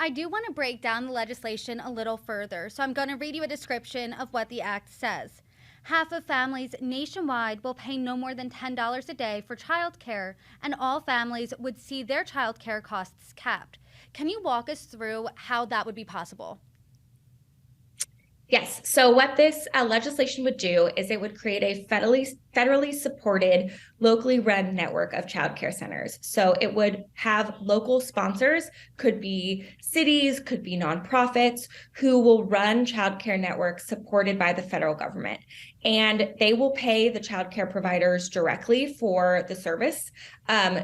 I do want to break down the legislation a little further, so I'm going to read you a description of what the act says. Half of families nationwide will pay no more than $10 a day for childcare, and all families would see their childcare costs capped. Can you walk us through how that would be possible? Yes. So what this legislation would do is it would create a federally supported, locally run network of childcare centers. So it would have local sponsors, could be cities, could be nonprofits, who will run childcare networks supported by the federal government. And they will pay the childcare providers directly for the service.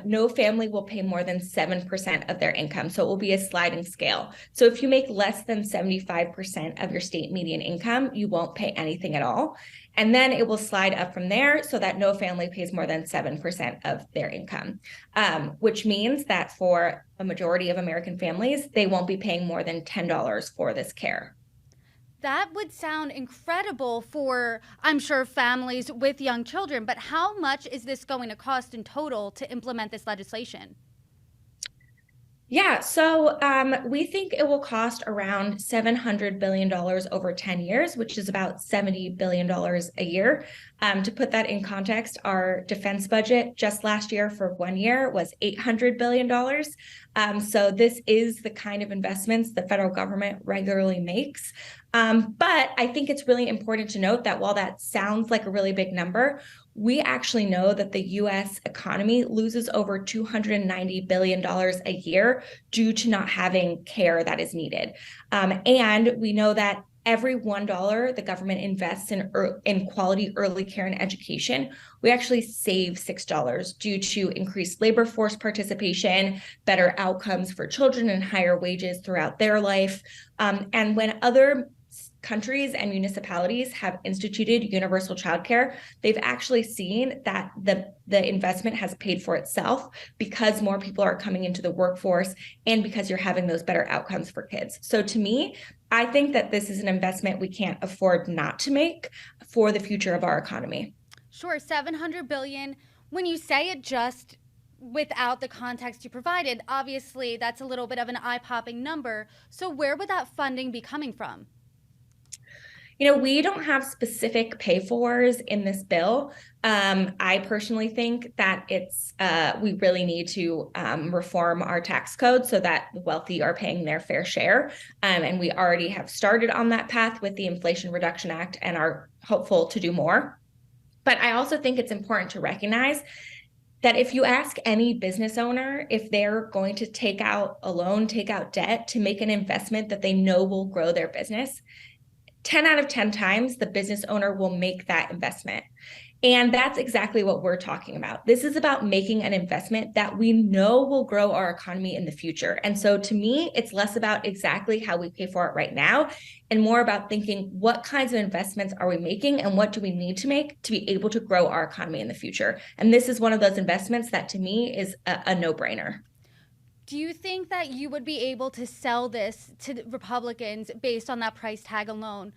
No family will pay more than 7% of their income. So it will be a sliding scale. So if you make less than 75% of your state median income, you won't pay anything at all. And then it will slide up from there so that no family pays more than 7% of their income, which means that for a majority of American families, they won't be paying more than $10 for this care. That would sound incredible for, I'm sure, families with young children, but how much is this going to cost in total to implement this legislation? Yeah, so we think it will cost around $700 billion over 10 years, which is about $70 billion a year. To put that in context, our defense budget just last year for 1 year was $800 billion. So this is the kind of investments the federal government regularly makes. But I think it's really important to note that while that sounds like a really big number, we actually know that the US economy loses over $290 billion a year due to not having care that is needed. And we know that every $1 the government invests in quality early care and education, we actually save $6 due to increased labor force participation, better outcomes for children, and higher wages throughout their life. And when other countries and municipalities have instituted universal childcare, they've actually seen that the investment has paid for itself because more people are coming into the workforce and because you're having those better outcomes for kids. So to me, I think that this is an investment we can't afford not to make for the future of our economy. Sure, 700 billion. When you say it just without the context you provided, obviously that's a little bit of an eye-popping number. So where would that funding be coming from? We don't have specific pay-fors in this bill. I personally think that we really need to reform our tax code so that the wealthy are paying their fair share. And we already have started on that path with the Inflation Reduction Act and are hopeful to do more. But I also think it's important to recognize that if you ask any business owner if they're going to take out a loan, take out debt to make an investment that they know will grow their business, 10 out of 10 times, the business owner will make that investment. And that's exactly what we're talking about. This is about making an investment that we know will grow our economy in the future. And so to me, it's less about exactly how we pay for it right now and more about thinking what kinds of investments are we making and what do we need to make to be able to grow our economy in the future. And this is one of those investments that to me is a no-brainer. Do you think that you would be able to sell this to Republicans based on that price tag alone?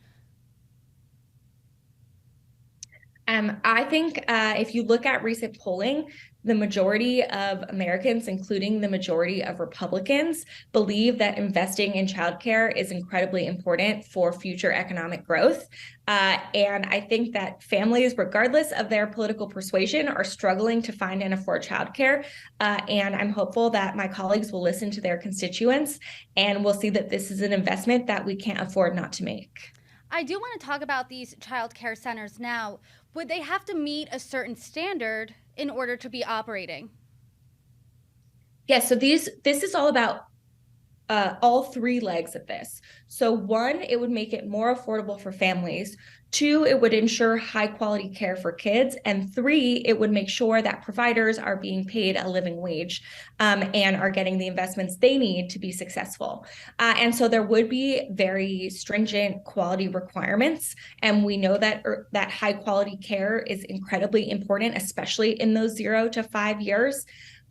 I think if you look at recent polling, the majority of Americans, including the majority of Republicans, believe that investing in childcare is incredibly important for future economic growth. And I think that families, regardless of their political persuasion, are struggling to find and afford childcare. And I'm hopeful that my colleagues will listen to their constituents and we'll see that this is an investment that we can't afford not to make. I do want to talk about these child care centers now. Would they have to meet a certain standard in order to be operating? Yes, so this is all about all three legs of this. So one, it would make it more affordable for families. Two, it would ensure high quality care for kids. And three, it would make sure that providers are being paid a living wage and are getting the investments they need to be successful. And so there would be very stringent quality requirements. And we know that that high quality care is incredibly important, especially in those 0 to 5 years.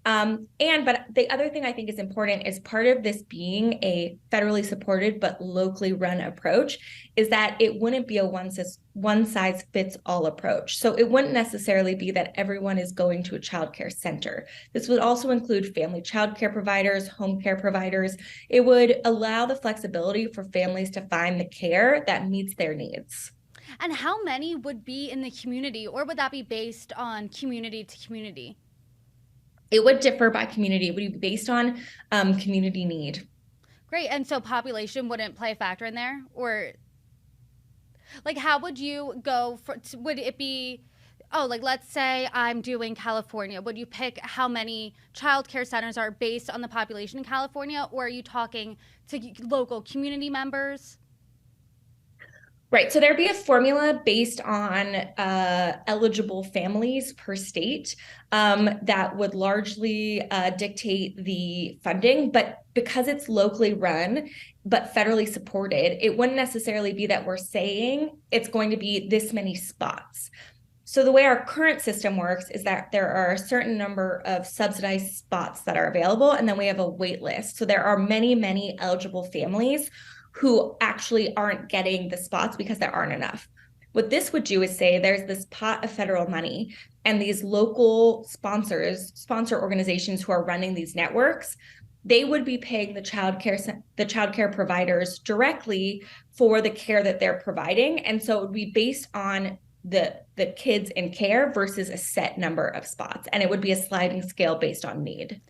But the other thing I think is important is part of this being a federally supported but locally run approach is that it wouldn't be a one size fits all approach. So it wouldn't necessarily be that everyone is going to a childcare center. This would also include family childcare providers, home care providers. It would allow the flexibility for families to find the care that meets their needs. And how many would be in the community, or would that be based on community to community? It would differ by community. It would be based on community need. Great. And so population wouldn't play a factor in there? Or like, how would you go for, would it be, oh, like, let's say I'm doing California. Would you pick how many childcare centers are based on the population in California? Or are you talking to local community members? Right. So there'd be a formula based on eligible families per state that would largely dictate the funding. But because it's locally run, but federally supported, it wouldn't necessarily be that we're saying it's going to be this many spots. So the way our current system works is that there are a certain number of subsidized spots that are available, and then we have a wait list. So there are many, many eligible families who actually aren't getting the spots because there aren't enough. What this would do is say there's this pot of federal money, and these local sponsor organizations who are running these networks, they would be paying the childcare providers directly for the care that they're providing. And so it would be based on the kids in care versus a set number of spots. And it would be a sliding scale based on need.